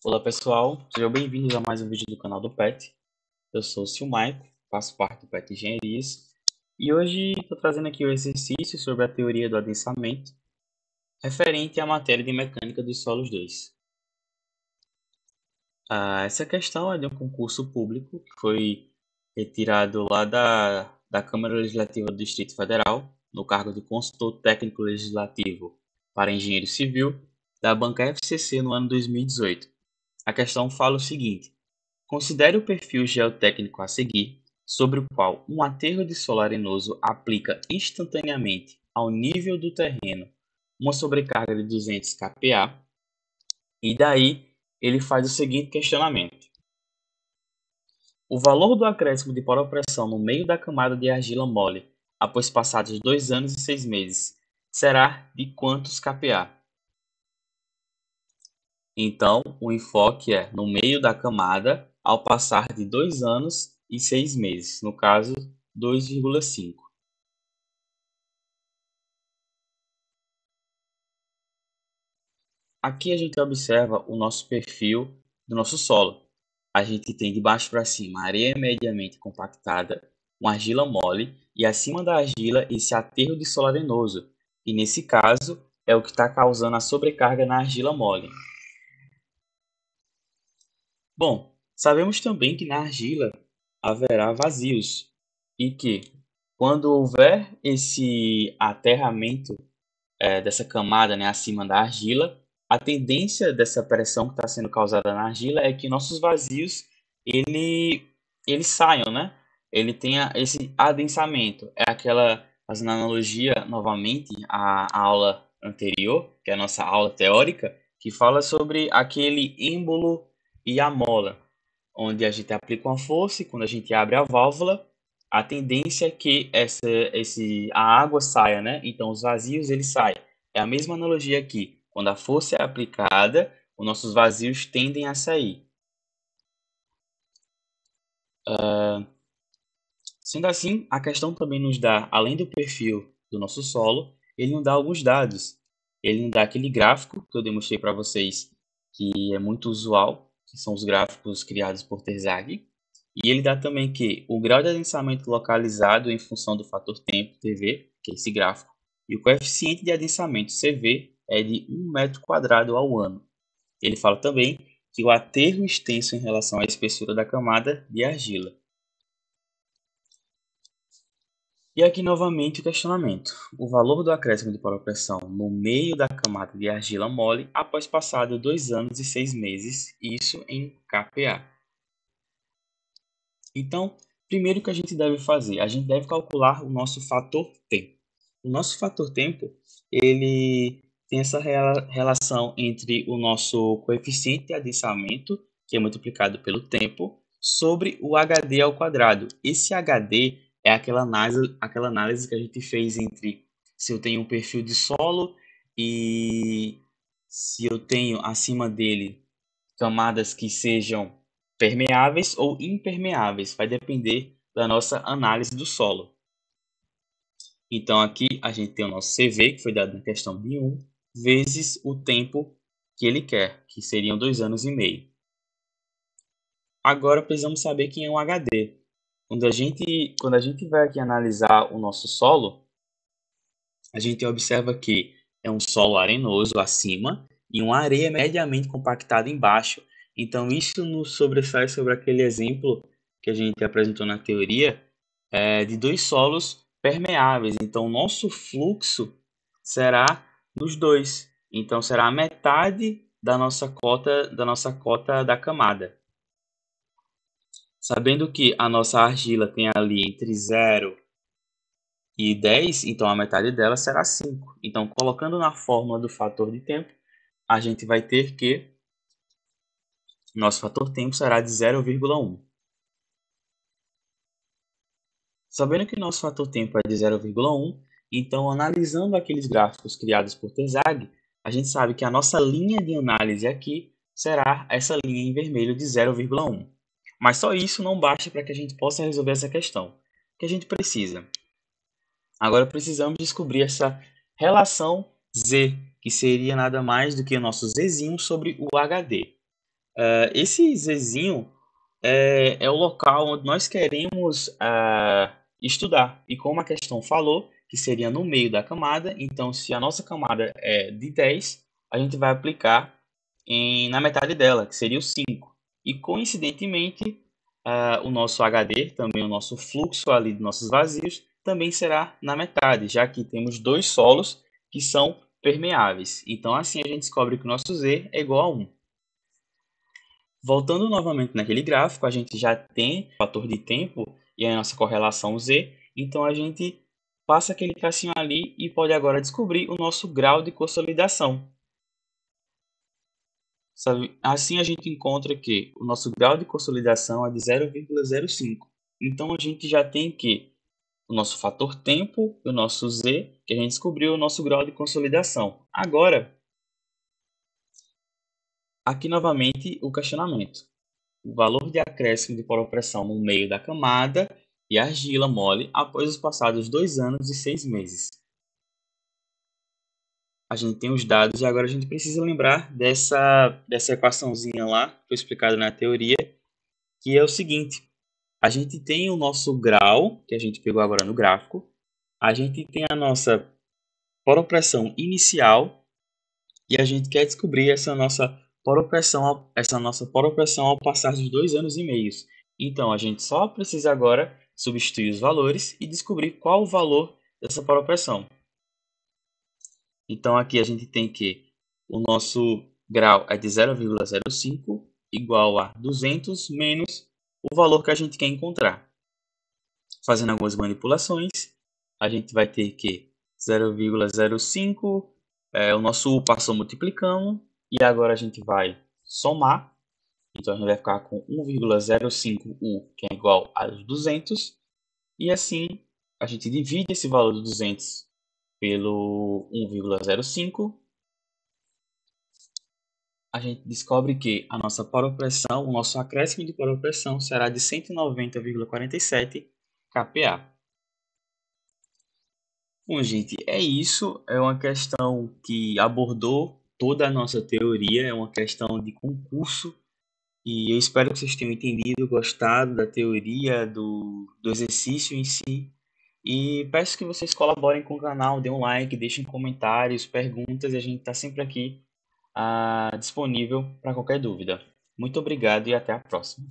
Olá pessoal, sejam bem-vindos a mais um vídeo do canal do PET. Eu sou o Silmaico, faço parte do PET Engenharias e hoje estou trazendo aqui o exercício sobre a teoria do adensamento referente à matéria de Mecânica dos Solos 2. Essa questão é de um concurso público que foi retirado lá da Câmara Legislativa do Distrito Federal, no cargo de consultor técnico legislativo para engenheiro civil, da banca FCC no ano 2018. A questão fala o seguinte: considere o perfil geotécnico a seguir, sobre o qual um aterro de solo arenoso aplica instantaneamente ao nível do terreno uma sobrecarga de 200 kPa, e daí ele faz o seguinte questionamento: o valor do acréscimo de poropressão no meio da camada de argila mole, após passados 2 anos e 6 meses, será de quantos kPa? Então, o enfoque é no meio da camada ao passar de 2 anos e 6 meses, no caso 2,5. Aqui a gente observa o nosso perfil do nosso solo. A gente tem de baixo para cima areia mediamente compactada, uma argila mole e acima da argila esse aterro de solo arenoso, e nesse caso é o que está causando a sobrecarga na argila mole. Bom, sabemos também que na argila haverá vazios e que, quando houver esse aterramento dessa camada, né, acima da argila, a tendência dessa pressão que está sendo causada na argila é que nossos vazios eles saiam, né? Ele tenha esse adensamento. É aquela, fazendo analogia novamente à aula anterior, que é a nossa aula teórica, que fala sobre aquele êmbolo e a mola, onde a gente aplica uma força e quando a gente abre a válvula, a tendência é que a água saia, né? Então os vazios eles saem. É a mesma analogia aqui. Quando a força é aplicada, os nossos vazios tendem a sair. Sendo assim, a questão também nos dá, além do perfil do nosso solo, ele nos dá alguns dados. Ele nos dá aquele gráfico que eu demonstrei para vocês, que é muito usual, que são os gráficos criados por Terzaghi. E ele dá também que o grau de adensamento localizado em função do fator tempo, TV, que é esse gráfico, e o coeficiente de adensamento, CV, é de 1 metro quadrado ao ano. Ele fala também que o aterro extenso em relação à espessura da camada de argila. E aqui novamente o questionamento: o valor do acréscimo de poropressão no meio da camada de argila mole após passado 2 anos e 6 meses, isso em kPa. Então, primeiro que a gente deve fazer, a gente deve calcular o nosso fator tempo. O nosso fator tempo, ele tem essa relação entre o nosso coeficiente de adensamento, que é multiplicado pelo tempo, sobre o HD ao quadrado. Esse HD é aquela análise que a gente fez entre se eu tenho um perfil de solo e se eu tenho acima dele camadas que sejam permeáveis ou impermeáveis. Vai depender da nossa análise do solo. Então, aqui a gente tem o nosso CV, que foi dado na questão de 1, vezes o tempo que ele quer, que seriam 2 anos e meio. Agora, precisamos saber quem é um HD. Quando a gente vai aqui analisar o nosso solo, a gente observa que é um solo arenoso acima e uma areia mediamente compactada embaixo. Então, isso nos sobressai sobre aquele exemplo que a gente apresentou na teoria, de 2 solos permeáveis. Então, o nosso fluxo será dos dois. Então, será a metade da nossa cota da camada. Sabendo que a nossa argila tem ali entre 0 e 10, então a metade dela será 5. Então, colocando na fórmula do fator de tempo, a gente vai ter que nosso fator tempo será de 0,1. Sabendo que nosso fator tempo é de 0,1, então analisando aqueles gráficos criados por Terzaghi, a gente sabe que a nossa linha de análise aqui será essa linha em vermelho de 0,1. Mas só isso não basta para que a gente possa resolver essa questão. O que a gente precisa? Agora precisamos descobrir essa relação Z que seria nada mais do que o nosso Zzinho sobre o HD. Esse Zzinho é o local onde nós queremos estudar. E como a questão falou, que seria no meio da camada, então se a nossa camada é de 10, a gente vai aplicar na metade dela, que seria o 5. E coincidentemente, o nosso HD, também o nosso fluxo ali de nossos vazios, também será na metade, já que temos dois solos que são permeáveis. Então assim a gente descobre que o nosso Z é igual a 1. Voltando novamente naquele gráfico, a gente já tem o fator de tempo e a nossa correlação Z, então a gente passa aquele tracinho ali e pode agora descobrir o nosso grau de consolidação. Assim a gente encontra que o nosso grau de consolidação é de 0,05. Então a gente já tem que o nosso fator tempo, o nosso Z, que a gente descobriu o nosso grau de consolidação. Agora, aqui novamente o questionamento. O valor de acréscimo de poropressão no meio da camada e argila mole após os passados 2 anos e 6 meses. A gente tem os dados e agora a gente precisa lembrar dessa equaçãozinha lá, que foi explicada na teoria, que é o seguinte. A gente tem o nosso grau, que a gente pegou agora no gráfico. A gente tem a nossa poropressão inicial e a gente quer descobrir essa nossa poropressão ao passar dos 2 anos e meio. Então, a gente só precisa agora substituir os valores e descobrir qual o valor dessa poropressão. Então, aqui a gente tem que o nosso grau é de 0,05 igual a 200 menos o valor que a gente quer encontrar. Fazendo algumas manipulações, a gente vai ter que 0,05, o nosso U passou multiplicando, e agora a gente vai somar. Então a gente vai ficar com 1,05U, que é igual a 200, e assim a gente divide esse valor de 200 pelo 1,05. A gente descobre que a nossa poropressão, o nosso acréscimo de poropressão será de 190,47 kPa. Bom, gente, é isso. É uma questão que abordou toda a nossa teoria, é uma questão de concurso. E eu espero que vocês tenham entendido, gostado da teoria, do exercício em si. E peço que vocês colaborem com o canal, dêem um like, deixem comentários, perguntas, e a gente está sempre aqui disponível para qualquer dúvida. Muito obrigado e até a próxima.